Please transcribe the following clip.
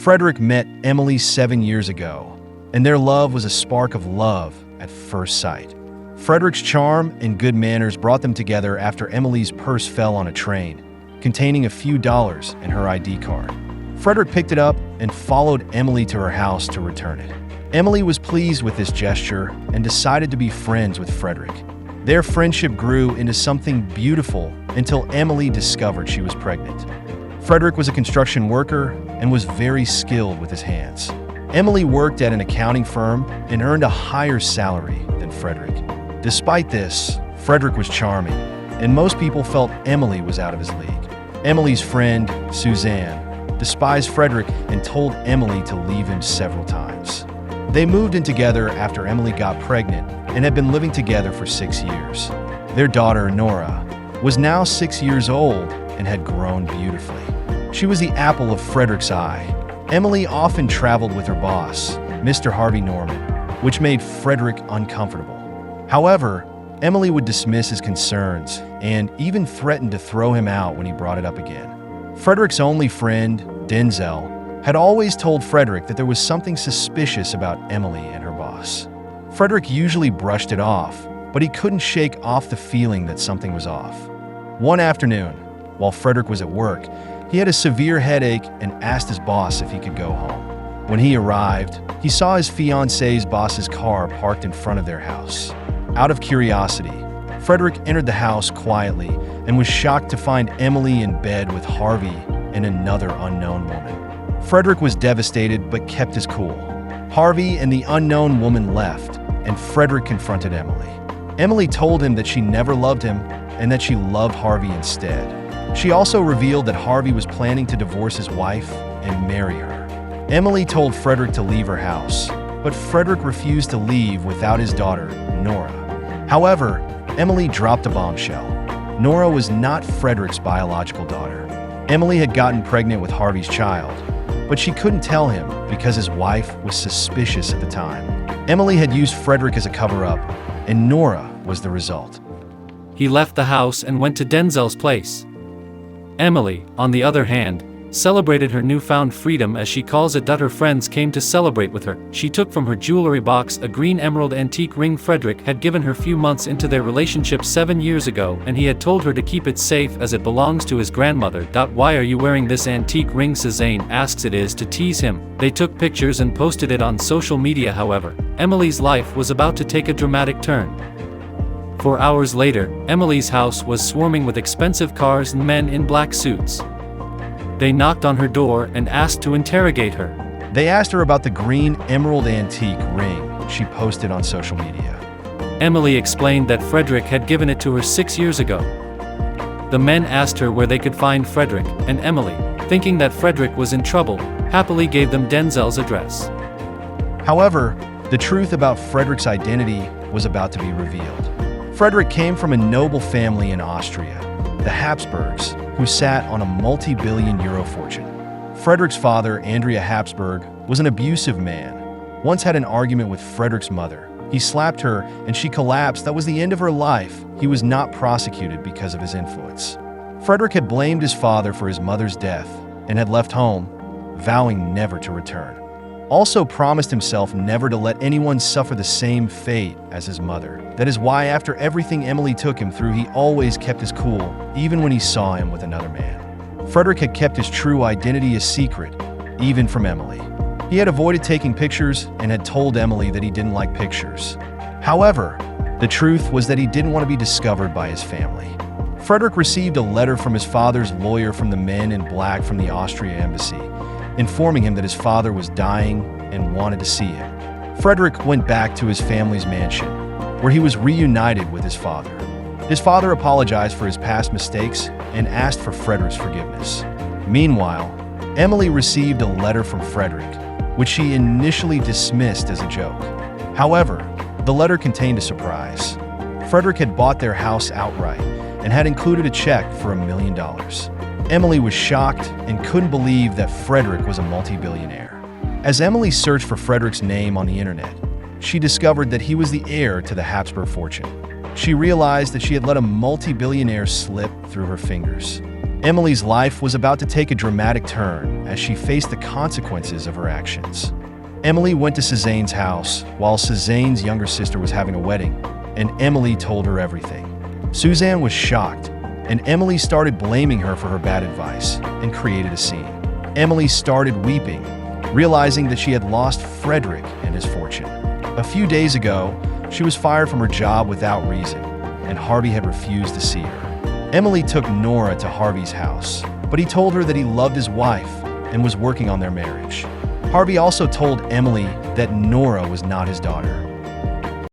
Frederick met Emily 7 years ago, and their love was a spark of love at first sight. Frederick's charm and good manners brought them together after Emily's purse fell on a train, containing a few dollars and her ID card. Frederick picked it up and followed Emily to her house to return it. Emily was pleased with this gesture and decided to be friends with Frederick. Their friendship grew into something beautiful until Emily discovered she was pregnant. Frederick was a construction worker and was very skilled with his hands. Emily worked at an accounting firm and earned a higher salary than Frederick. Despite this, Frederick was charming, and most people felt Emily was out of his league. Emily's friend, Suzanne, despised Frederick and told Emily to leave him several times. They moved in together after Emily got pregnant and had been living together for 6 years. Their daughter, Nora, was now 6 years old and had grown beautifully. She was the apple of Frederick's eye. Emily often traveled with her boss, Mr. Harvey Norman, which made Frederick uncomfortable. However, Emily would dismiss his concerns and even threatened to throw him out when he brought it up again. Frederick's only friend, Denzel, had always told Frederick that there was something suspicious about Emily and her boss. Frederick usually brushed it off, but he couldn't shake off the feeling that something was off. One afternoon, while Frederick was at work, he had a severe headache and asked his boss if he could go home. When he arrived, he saw his fiance's boss's car parked in front of their house. Out of curiosity, Frederick entered the house quietly and was shocked to find Emily in bed with Harvey and another unknown woman. Frederick was devastated but kept his cool. Harvey and the unknown woman left, and Frederick confronted Emily. Emily told him that she never loved him and that she loved Harvey instead. She also revealed that Harvey was planning to divorce his wife and marry her. Emily told Frederick to leave her house, but Frederick refused to leave without his daughter, Nora. However, Emily dropped a bombshell. Nora was not Frederick's biological daughter. Emily had gotten pregnant with Harvey's child, but she couldn't tell him because his wife was suspicious at the time. Emily had used Frederick as a cover-up, and Nora was the result. He left the house and went to Denzel's place. Emily, on the other hand, celebrated her newfound freedom, as she calls it. Her friends came to celebrate with her. She took from her jewelry box a green emerald antique ring Frederick had given her few months into their relationship 7 years ago, and he had told her to keep it safe as it belongs to his grandmother. Why are you wearing this antique ring? Suzanne asks. It is to tease him. They took pictures and posted it on social media. However, Emily's life was about to take a dramatic turn. 4 hours later, Emily's house was swarming with expensive cars and men in black suits. They knocked on her door and asked to interrogate her. They asked her about the green emerald antique ring she posted on social media. Emily explained that Frederick had given it to her 6 years ago. The men asked her where they could find Frederick, and Emily, thinking that Frederick was in trouble, happily gave them Denzel's address. However, the truth about Frederick's identity was about to be revealed. Frederick came from a noble family in Austria, the Habsburgs, who sat on a multi-billion euro fortune. Frederick's father, Andrea Habsburg, was an abusive man. Once had an argument with Frederick's mother. He slapped her and she collapsed. That was the end of her life. He was not prosecuted because of his influence. Frederick had blamed his father for his mother's death and had left home, vowing never to return. Also promised himself never to let anyone suffer the same fate as his mother. That is why after everything Emily took him through, he always kept his cool, even when he saw him with another man. Frederick had kept his true identity a secret, even from Emily. He had avoided taking pictures and had told Emily that he didn't like pictures. However, the truth was that he didn't want to be discovered by his family. Frederick received a letter from his father's lawyer from the men in black from the Austria embassy, informing him that his father was dying and wanted to see him. Frederick went back to his family's mansion, where he was reunited with his father. His father apologized for his past mistakes and asked for Frederick's forgiveness. Meanwhile, Emily received a letter from Frederick, which she initially dismissed as a joke. However, the letter contained a surprise. Frederick had bought their house outright and had included a check for $1 million. Emily was shocked and couldn't believe that Frederick was a multi-billionaire. As Emily searched for Frederick's name on the internet, she discovered that he was the heir to the Habsburg fortune. She realized that she had let a multi-billionaire slip through her fingers. Emily's life was about to take a dramatic turn as she faced the consequences of her actions. Emily went to Suzanne's house while Suzanne's younger sister was having a wedding, and Emily told her everything. Suzanne was shocked, and Emily started blaming her for her bad advice and created a scene. Emily started weeping, realizing that she had lost Frederick and his fortune. A few days ago, she was fired from her job without reason, and Harvey had refused to see her. Emily took Nora to Harvey's house, but he told her that he loved his wife and was working on their marriage. Harvey also told Emily that Nora was not his daughter.